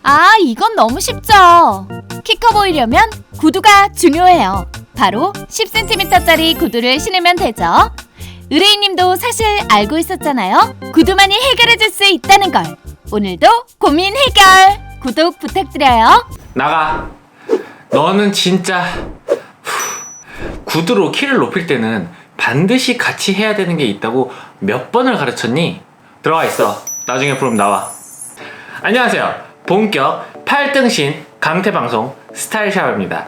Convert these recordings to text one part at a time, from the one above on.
아, 이건 너무 쉽죠? 키 커 보이려면 구두가 중요해요. 바로 10cm짜리 구두를 신으면 되죠. 의뢰인님도 사실 알고 있었잖아요. 구두만이 해결해줄 수 있다는 걸. 오늘도 고민 해결! 구독 부탁드려요. 나가. 너는 진짜 구두로 키를 높일 때는 반드시 같이 해야 되는 게 있다고 몇 번을 가르쳤니? 들어와 있어. 나중에 부르면 나와. 안녕하세요. 본격 8등신 강퇴방송 스타일샤워입니다.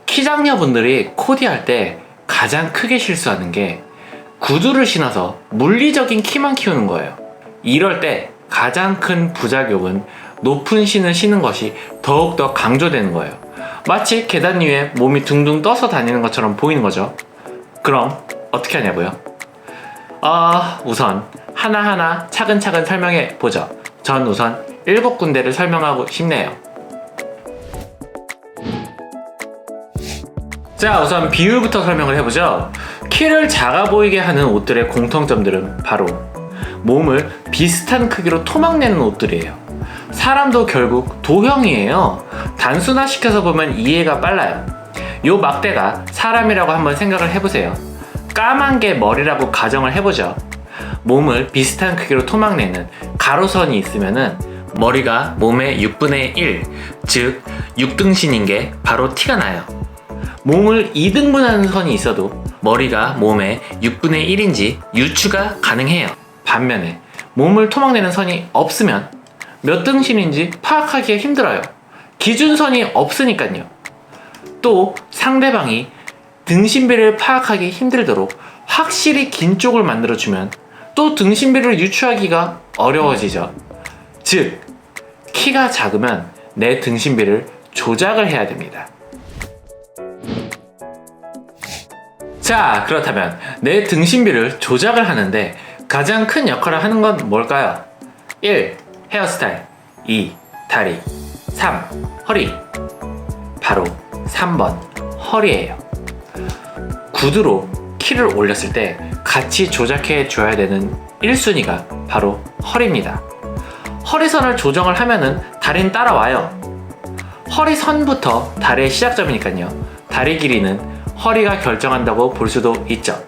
키장녀분들이 코디할 때 가장 크게 실수하는 게 구두를 신어서 물리적인 키만 키우는 거예요. 이럴 때 가장 큰 부작용은 높은 신을 신는 것이 더욱더 강조되는 거예요. 마치 계단 위에 몸이 둥둥 떠서 다니는 것처럼 보이는 거죠. 그럼 어떻게 하냐고요? 우선 하나하나 차근차근 설명해 보죠. 전 우선 7군데를 설명하고 싶네요. 자, 우선 비율부터 설명을 해보죠. 키를 작아 보이게 하는 옷들의 공통점들은 바로 몸을 비슷한 크기로 토막내는 옷들이에요. 사람도 결국 도형이에요. 단순화시켜서 보면 이해가 빨라요. 요 막대가 사람이라고 한번 생각을 해보세요. 까만 게 머리라고 가정을 해보죠. 몸을 비슷한 크기로 토막내는 가로선이 있으면은 머리가 몸의 6분의 1, 즉 6등신인 게 바로 티가 나요. 몸을 2등분하는 선이 있어도 머리가 몸의 6분의 1인지 유추가 가능해요. 반면에 몸을 토막내는 선이 없으면 몇 등신인지 파악하기가 힘들어요. 기준선이 없으니까요. 또 상대방이 등신비를 파악하기 힘들도록 확실히 긴 쪽을 만들어주면 또 등신비를 유추하기가 어려워지죠. 즉, 키가 작으면 내 등신비를 조작을 해야 됩니다. 자, 그렇다면 내 등신비를 조작을 하는데 가장 큰 역할을 하는 건 뭘까요? 1. 헤어스타일, 2. 다리, 3. 허리. 바로 3번 허리예요. 구두로 키를 올렸을 때 같이 조작해 줘야 되는 1순위가 바로 허리입니다. 허리선을 조정을 하면은 다리는 따라와요. 허리선부터 다리의 시작점이니까요. 다리 길이는 허리가 결정한다고 볼 수도 있죠.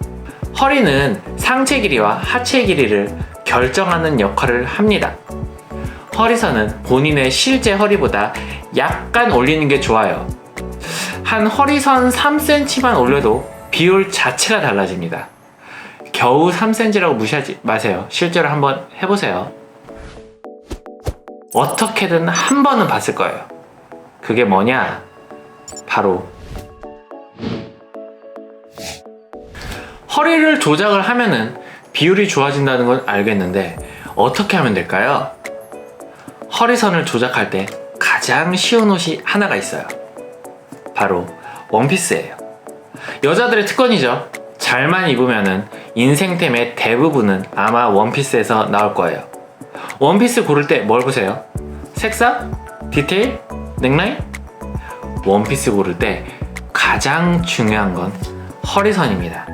허리는 상체 길이와 하체 길이를 결정하는 역할을 합니다. 허리선은 본인의 실제 허리보다 약간 올리는 게 좋아요. 한 허리선 3cm만 올려도 비율 자체가 달라집니다. 겨우 3cm라고 무시하지 마세요. 실제로 한번 해보세요. 어떻게든 한 번은 봤을 거예요. 그게 뭐냐? 바로 허리를 조작을 하면은 비율이 좋아진다는 건 알겠는데 어떻게 하면 될까요? 허리선을 조작할 때 가장 쉬운 옷이 하나가 있어요. 바로 원피스예요. 여자들의 특권이죠. 잘만 입으면은 인생템의 대부분은 아마 원피스에서 나올 거예요. 원피스 고를 때 뭘 보세요? 색상? 디테일? 넥라인? 원피스 고를 때 가장 중요한 건 허리선입니다.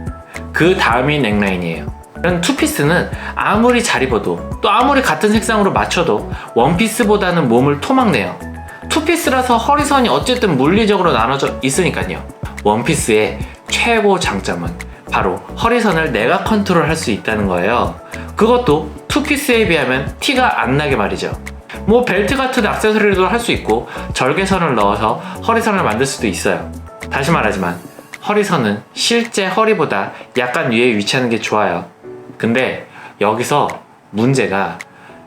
그 다음이 넥라인이에요. 이런 투피스는 아무리 잘 입어도 또 아무리 같은 색상으로 맞춰도 원피스보다는 몸을 토막내요. 투피스라서 허리선이 어쨌든 물리적으로 나눠져 있으니까요. 원피스의 최고 장점은 바로 허리선을 내가 컨트롤할 수 있다는 거예요. 그것도 투피스에 비하면 티가 안 나게 말이죠. 뭐 벨트 같은 액세서리도 할 수 있고 절개선을 넣어서 허리선을 만들 수도 있어요. 다시 말하지만 허리선은 실제 허리보다 약간 위에 위치하는 게 좋아요. 근데 여기서 문제가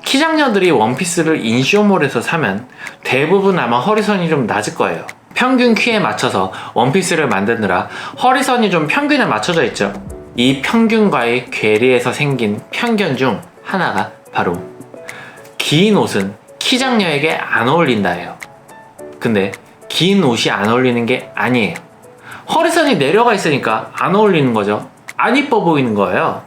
키장녀들이 원피스를 인쇼몰에서 사면 대부분 아마 허리선이 좀 낮을 거예요. 평균 키에 맞춰서 원피스를 만드느라 허리선이 좀 평균에 맞춰져 있죠. 이 평균과의 괴리에서 생긴 편견 중 하나가 바로 긴 옷은 키장녀에게 안 어울린다예요. 근데 긴 옷이 안 어울리는 게 아니에요. 허리선이 내려가 있으니까 안 어울리는 거죠. 안 이뻐 보이는 거예요.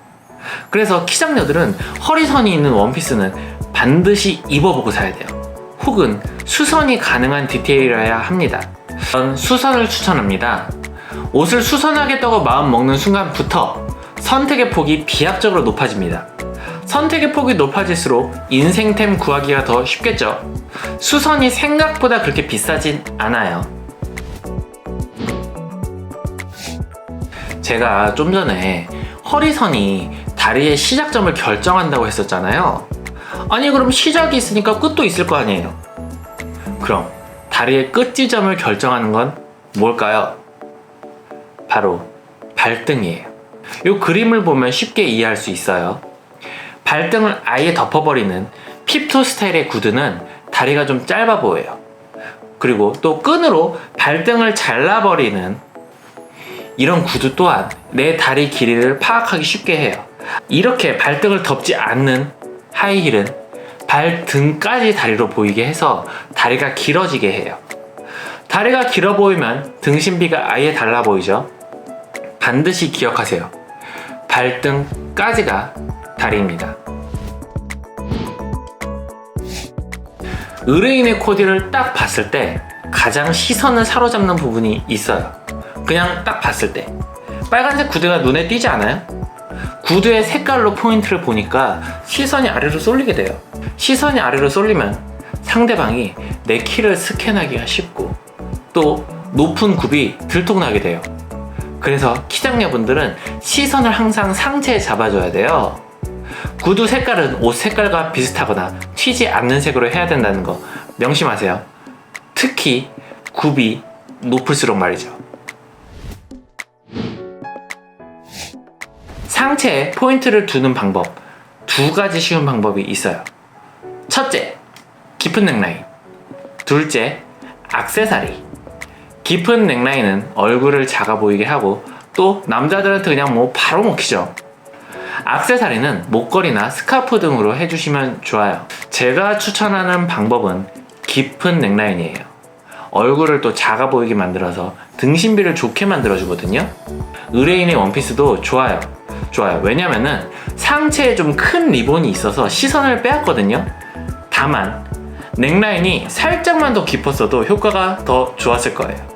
그래서 키장녀들은 허리선이 있는 원피스는 반드시 입어보고 사야 돼요. 혹은 수선이 가능한 디테일이어야 합니다. 전 수선을 추천합니다. 옷을 수선하겠다고 마음 먹는 순간부터 선택의 폭이 비약적으로 높아집니다. 선택의 폭이 높아질수록 인생템 구하기가 더 쉽겠죠. 수선이 생각보다 그렇게 비싸진 않아요. 제가 좀 전에 허리선이 다리의 시작점을 결정한다고 했었잖아요. 아니 그럼 시작이 있으니까 끝도 있을 거 아니에요. 그럼 다리의 끝 지점을 결정하는 건 뭘까요? 바로 발등이에요. 이 그림을 보면 쉽게 이해할 수 있어요. 발등을 아예 덮어버리는 핍토 스타일의 구두는 다리가 좀 짧아 보여요. 그리고 또 끈으로 발등을 잘라버리는 이런 구두 또한 내 다리 길이를 파악하기 쉽게 해요. 이렇게 발등을 덮지 않는 하이힐은 발등까지 다리로 보이게 해서 다리가 길어지게 해요. 다리가 길어 보이면 등신비가 아예 달라 보이죠? 반드시 기억하세요. 발등까지가 다리입니다. 의뢰인의 코디를 딱 봤을 때 가장 시선을 사로잡는 부분이 있어요. 그냥 딱 봤을 때 빨간색 구두가 눈에 띄지 않아요? 구두의 색깔로 포인트를 보니까 시선이 아래로 쏠리게 돼요. 시선이 아래로 쏠리면 상대방이 내 키를 스캔하기가 쉽고 또 높은 굽이 들통나게 돼요. 그래서 키장녀분들은 시선을 항상 상체에 잡아줘야 돼요. 구두 색깔은 옷 색깔과 비슷하거나 튀지 않는 색으로 해야 된다는 거 명심하세요. 특히 굽이 높을수록 말이죠. 상체에 포인트를 두는 방법, 두 가지 쉬운 방법이 있어요. 첫째, 깊은 넥라인. 둘째, 액세서리. 깊은 넥라인은 얼굴을 작아 보이게 하고 또 남자들한테 그냥 뭐 바로 먹히죠. 액세서리는 목걸이나 스카프 등으로 해주시면 좋아요. 제가 추천하는 방법은 깊은 넥라인이에요. 얼굴을 또 작아 보이게 만들어서 등신비를 좋게 만들어주거든요. 의뢰인의 원피스도 좋아요. 왜냐면은 상체에 좀 큰 리본이 있어서 시선을 빼앗거든요. 다만 넥라인이 살짝만 더 깊었어도 효과가 더 좋았을 거예요.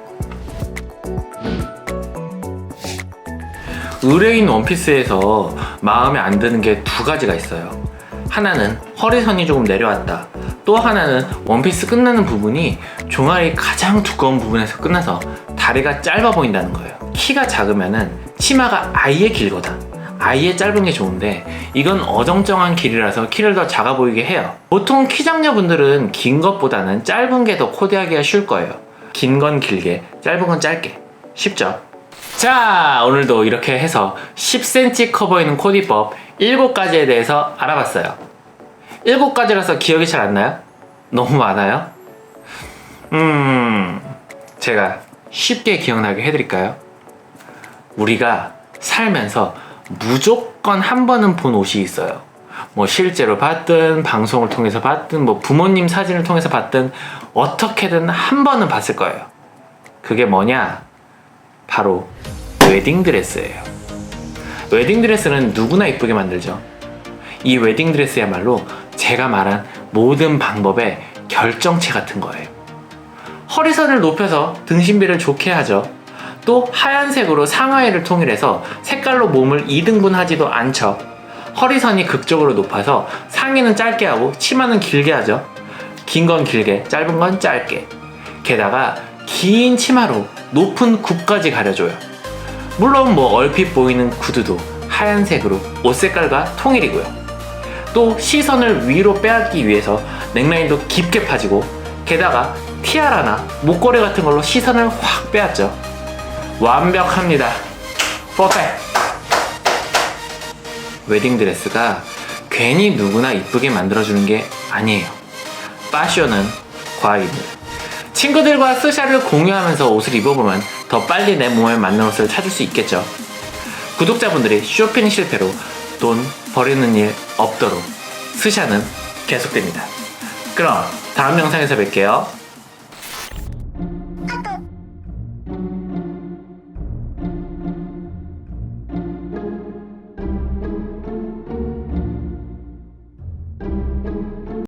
의뢰인 원피스에서 마음에 안 드는 게 두 가지가 있어요. 하나는 허리선이 조금 내려왔다. 또 하나는 원피스 끝나는 부분이 종아리 가장 두꺼운 부분에서 끝나서 다리가 짧아 보인다는 거예요. 키가 작으면은 치마가 아예 길거나 아예 짧은 게 좋은데 이건 어정쩡한 길이라서 키를 더 작아 보이게 해요. 보통 키장녀분들은 긴 것보다는 짧은 게 더 코디하기가 쉬울 거예요. 긴 건 길게, 짧은 건 짧게. 쉽죠? 자, 오늘도 이렇게 해서 10cm 커 보이는 코디법 7가지에 대해서 알아봤어요. 7가지라서 기억이 잘 안 나요? 너무 많아요? 제가 쉽게 기억나게 해드릴까요? 우리가 살면서 무조건 한 번은 본 옷이 있어요. 뭐 실제로 봤든 방송을 통해서 봤든 뭐 부모님 사진을 통해서 봤든 어떻게든 한 번은 봤을 거예요. 그게 뭐냐? 바로 웨딩드레스예요. 웨딩드레스는 누구나 이쁘게 만들죠. 이 웨딩드레스야말로 제가 말한 모든 방법의 결정체 같은 거예요. 허리선을 높여서 등신비를 좋게 하죠. 또 하얀색으로 상하의를 통일해서 색깔로 몸을 2등분하지도 않죠. 허리선이 극적으로 높아서 상의는 짧게 하고 치마는 길게 하죠. 긴 건 길게, 짧은 건 짧게. 게다가 긴 치마로 높은 굽까지 가려줘요. 물론 뭐 얼핏 보이는 구두도 하얀색으로 옷 색깔과 통일이고요. 또 시선을 위로 빼앗기 위해서 넥라인도 깊게 파지고 게다가 티아라나 목걸이 같은 걸로 시선을 확 빼앗죠. 완벽합니다. 퍼펙트. 웨딩드레스가 괜히 누구나 이쁘게 만들어주는 게 아니에요. 패션은 과학입니다. 친구들과 스샷을 공유하면서 옷을 입어보면 더 빨리 내 몸에 맞는 옷을 찾을 수 있겠죠. 구독자분들이 쇼핑 실패로 돈 버리는 일 없도록 스샷은 계속됩니다. 그럼 다음 영상에서 뵐게요.